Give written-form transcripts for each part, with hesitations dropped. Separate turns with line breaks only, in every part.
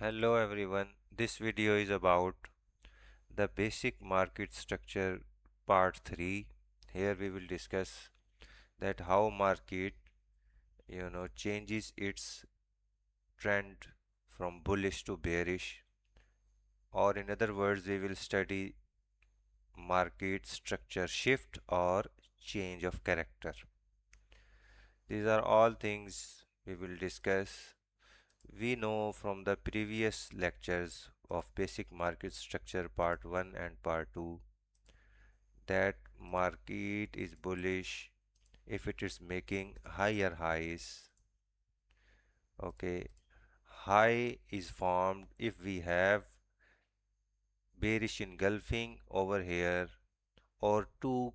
Hello everyone, this video is about the basic market structure part 3. Here we will discuss that how market changes its trend from bullish to bearish, or in other words we will study market structure shift or change of character. These are all things we will discuss. We know from the previous lectures of basic market structure part 1 and part 2 that market is bullish if it is making higher highs. Okay, high is formed if we have bearish engulfing over here or two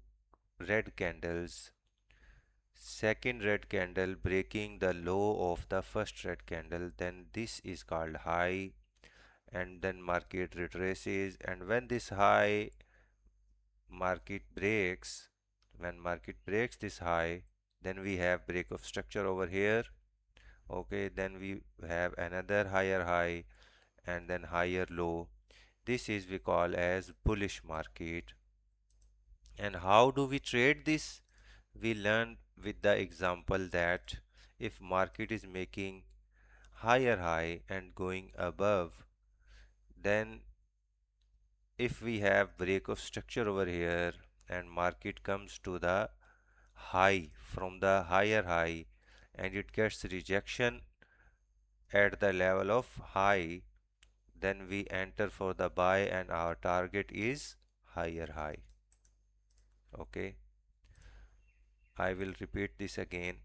red candles, second red candle breaking the low of the first red candle, then this is called high, and then market retraces, and when this high market breaks, when market breaks this high, then we have break of structure over here. Okay, then we have another higher high and then higher low. This is we call as bullish market. And how do we trade this? We learned with the example that if market is making higher high and going above, then if we have break of structure over here and market comes to the high from the higher high and it gets rejection at the level of high, then we enter for the buy and our target is higher high. Okay, I will repeat this again.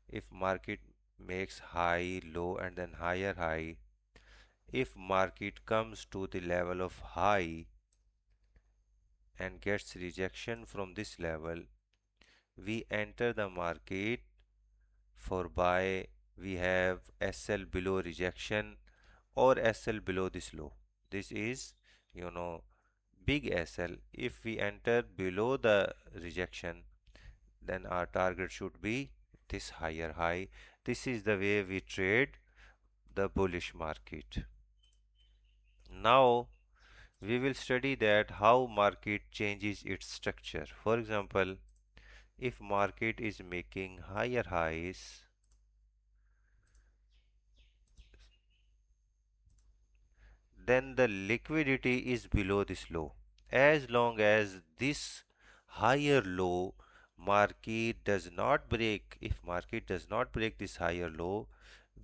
If market makes high low and then higher high, if market comes to the level of high and gets rejection from this level, we enter the market for buy. We have SL below rejection or SL below this low. This is you know big SL. If we enter below the rejection, then our target should be this higher high. This is the way we trade the bullish market. Now we will study that how market changes its structure. For example, if market is making higher highs, then the liquidity is below this low. As long as this higher low market does not break, if market does not break this higher low,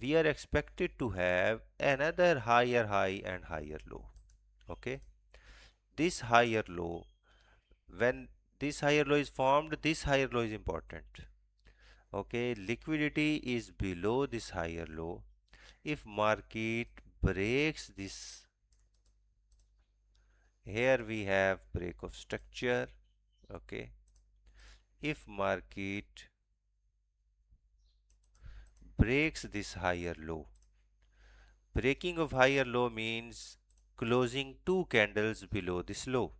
we are expected to have another higher high and higher low. Okay, this higher low, when this higher low is formed, this higher low is important. Okay, liquidity is below this higher low. If market breaks this, here we have break of structure. Okay, if market breaks this higher low, breaking of higher low means closing two candles below this low.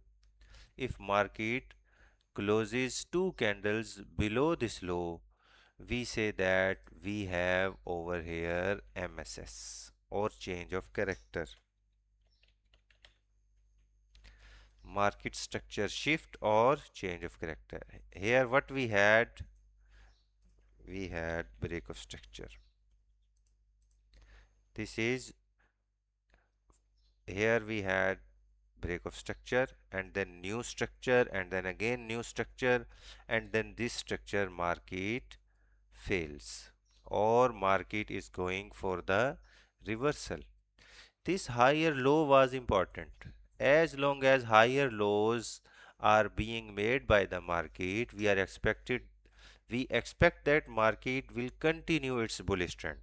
If market closes two candles below this low, we say that we have over here MSS or change of character, market structure shift or change of character. Here what we had break of structure. This is, here we had break of structure and then new structure and then again new structure, and then this structure market fails or market is going for the reversal. This higher low was important. As long as higher lows are being made by the market, we expect that market will continue its bullish trend.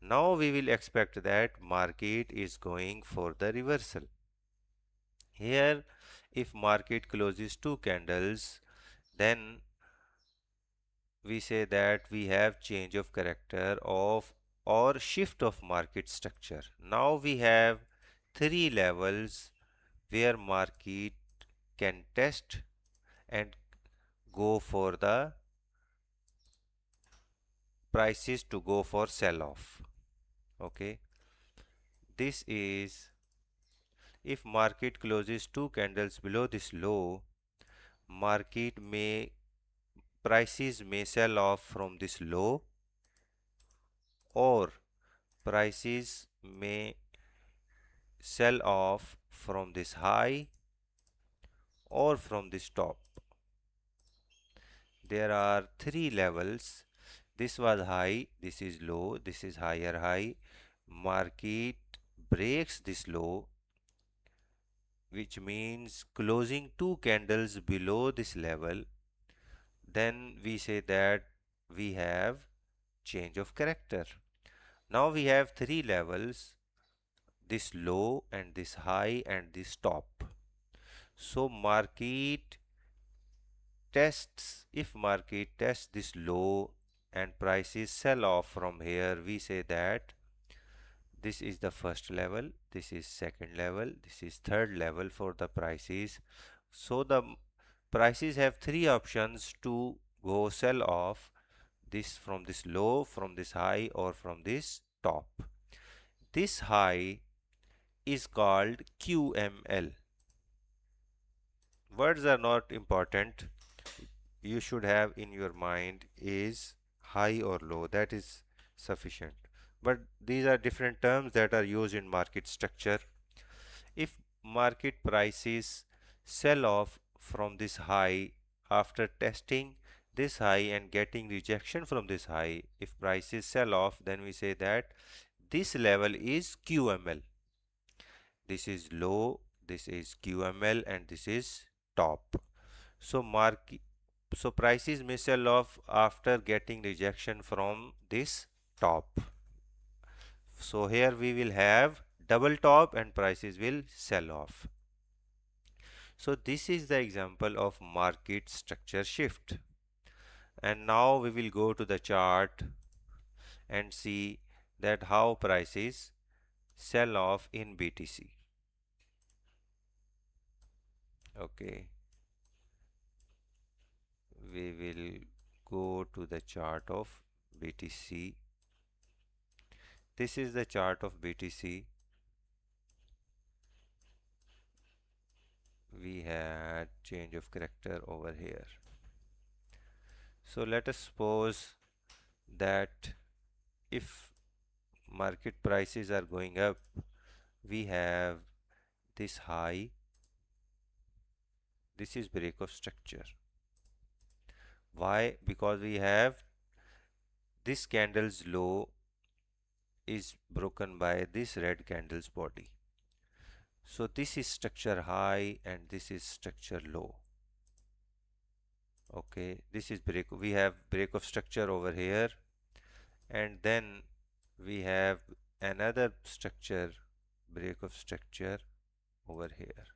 Now we will expect that market is going for the reversal. Here, if market closes two candles, then we say that we have change of character of or shift of market structure. Now we have three levels where market can test and go for the prices to go for sell off. Okay, this is, if market closes two candles below this low, market may prices may sell off from this low, or prices may sell off from this high or from this top. There are three levels. This was high, this is low, this is higher high. Market breaks this low, which means closing two candles below this level. Then we say that we have change of character. Now we have three levels, this low and this high and this top. So market tests, if market tests this low and prices sell off from here, we say that this is the first level, this is second level, this is third level for the prices. So the prices have three options to go sell off, this from this low, from this high, or from this top. This high is called QML. Words are not important. You should have in your mind is high or low, that is sufficient. But these are different terms that are used in market structure. If market prices sell off from this high after testing this high and getting rejection from this high, if prices sell off, then we say that this level is QML. This is low, this is QML, and this is top. So prices may sell off after getting rejection from this top. So here we will have double top and prices will sell off. So this is the example of market structure shift. And now we will go to the chart and see that how prices sell off in BTC. Okay, we will go to the chart of BTC. This is the chart of BTC. We had change of character over here. So let us suppose that if market prices are going up, we have this high, this is break of structure. Why? Because we have this candle's low is broken by this red candle's body. So this is structure high and this is structure low. Okay, this is break. We have break of structure over here, and then we have another structure, break of structure over here.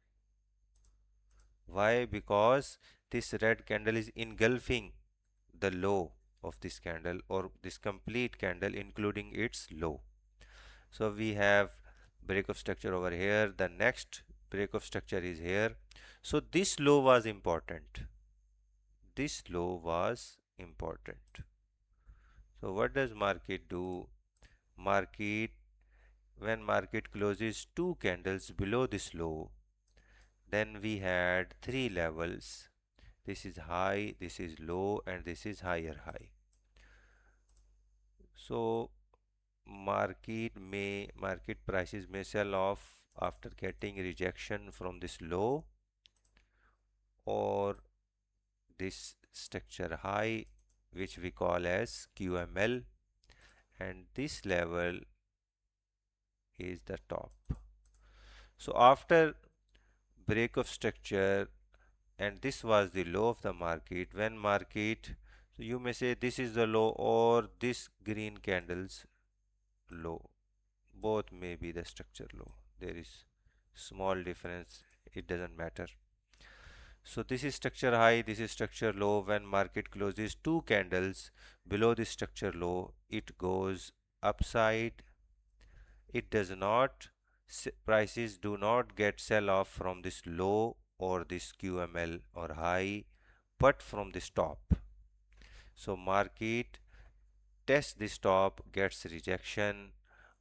Why? Because this red candle is engulfing the low of this candle, or this complete candle including its low. So we have break of structure over here. The next break of structure is here. So this low was important. This low was important. So what does market do? Market, when market closes two candles below this low, then we had three levels. This is high, this is low, and this is higher high. So market prices may sell off after getting rejection from this low or this structure high, which we call as QML, and this level is the top. So after break of structure, and this was the low of the market, when market, so you may say this is the low or this green candle's low, both may be the structure low, there is small difference, it doesn't matter. So this is structure high, this is structure low. When market closes two candles below this structure low, it goes upside. It does not, prices do not get sell off from this low or this QML or high, but from this top. So market tests this top, gets rejection.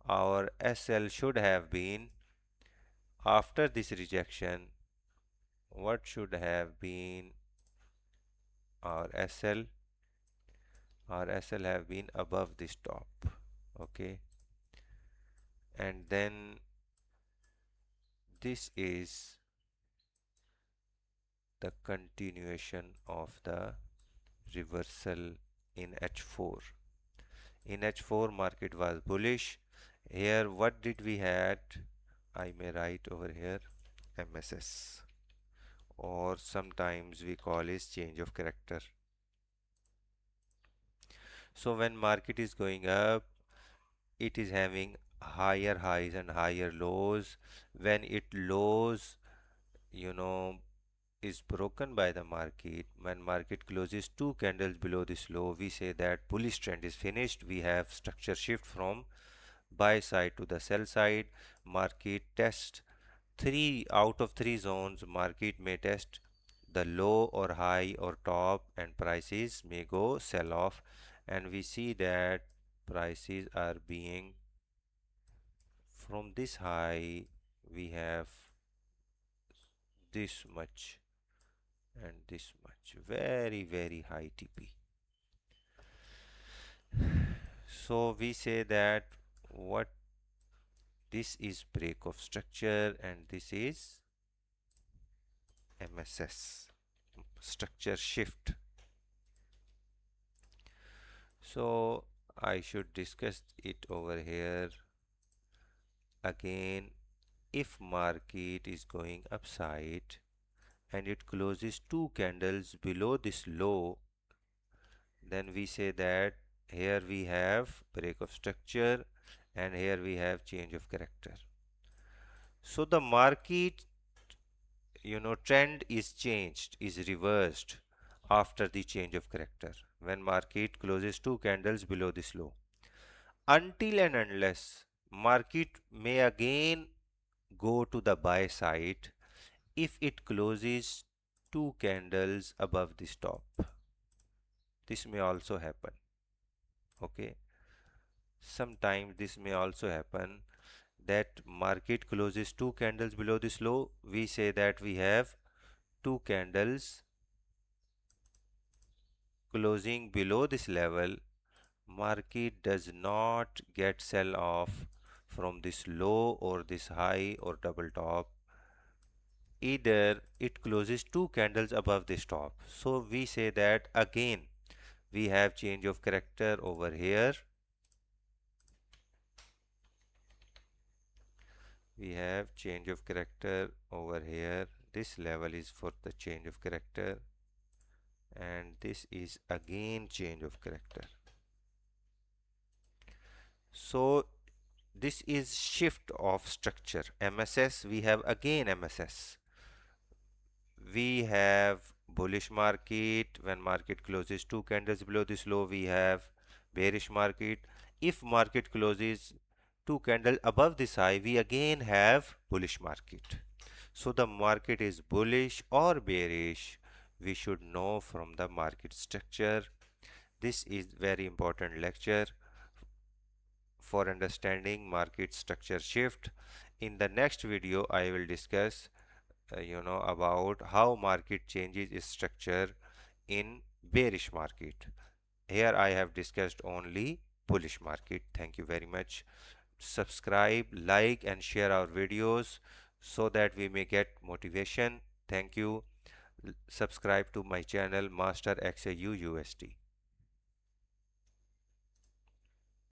our SL should have been, after this rejection, what should have been our SL? Our SL have been above this top. Okay, and then this is the continuation of the reversal in H4. In H4 market was bullish. Here what did we had? I may write over here MSS, or sometimes we call it change of character. So when market is going up, it is having higher highs and higher lows. When it lows, you know, is broken by the market, when market closes two candles below this low, we say that bullish trend is finished. We have structure shift from buy side to the sell side. Market test three out of three zones. Market may test the low or high or top, and prices may go sell off, and we see that prices are being, from this high we have this much and this much, very high TP. So we say that what, this is break of structure and this is MSS, structure shift. So I should discuss it over here again. If market is going upside and it closes two candles below this low, then we say that here we have break of structure and here we have change of character. So the market, trend is changed, is reversed after the change of character when market closes two candles below this low. Until and unless market may again go to the buy side if it closes two candles above this top. This may also happen. Okay, sometimes this may also happen that market closes two candles below this low. We say that we have two candles closing below this level. Market does not get sell off from this low or this high or double top. Either it closes two candles above this top. So we say that again we have change of character over here. We have change of character over here. This level is for the change of character, and this is again change of character. So this is shift of structure. MSS, we have again MSS. We have bullish market. When market closes two candles below this low, we have bearish market. If market closes two candles above this high, we again have bullish market. So the market is bullish or bearish, we should know from the market structure. This is very important lecture for understanding market structure shift. In the next video, I will discuss about how market changes its structure in bearish market. Here I have discussed only bullish market. Thank you very much. Subscribe, like and share our videos so that we may get motivation. Thank you. Subscribe to my channel Master Xauusd.